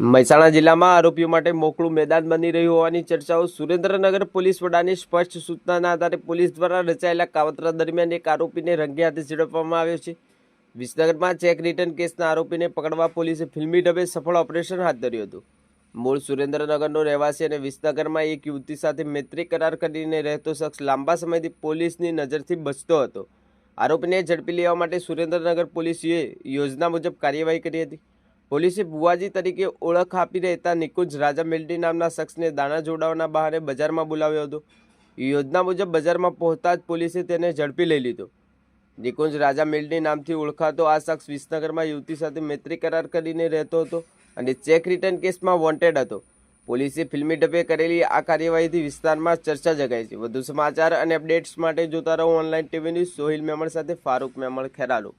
મહેસાણા જિલ્લામાં આરોપીઓ માટે મોકળું મેદાન બની રહ્યું હોવાની ચર્ચાઓ। સુરેન્દ્રનગર પોલીસ વડાની સ્પષ્ટ સૂચનાના આધારે પોલીસ દ્વારા રચાયેલા કાવતરા દરમિયાન એક આરોપીને રંગે હાથે ઝડપવામાં આવ્યો છે। વિસનગરમાં ચેક રિટર્ન કેસના આરોપીને પકડવા પોલીસે ફિલ્મી ઢબે સફળ ઓપરેશન હાથ ધર્યું હતું। મૂળ સુરેન્દ્રનગરનો રહેવાસી અને વિસનગરમાં એક યુવતી સાથે મૈત્રી કરાર કરીને રહેતો શખ્સ લાંબા સમયથી પોલીસની નજરથી બચતો હતો। આરોપીને ઝડપી લેવા માટે સુરેન્દ્રનગર પોલીસે યોજના મુજબ કાર્યવાહી કરી હતી। પોલીસે ભુવાજી તરીકે ઓળખ આપી રહેતા નિકુંજ રાજા મેલડી નામના શખ્સને દાણા જોડાવાના બહાને બજારમાં બોલાવ્યો હતો। યોજના મુજબ બજારમાં પહોંચતા જ પોલીસે તેને ઝડપી લઈ લીધો। નિકુંજ રાજા મેલડી નામથી ઓળખાતો આ શખ્સ વિસનગરમાં યુવતી સાથે મૈત્રી કરાર કરીને રહેતો હતો અને ચેક રિટર્ન કેસમાં વોન્ટેડ હતો। પોલીસે ફિલ્મી ઢબે કરેલી આ કાર્યવાહીથી વિસ્તારમાં ચર્ચા જગાઈ છે। વધુ સમાચાર અને અપડેટ્સ માટે જોતા રહો online TV news. Sohil Memon સાથે ફારૂક મેમણ, ખેરાલુ।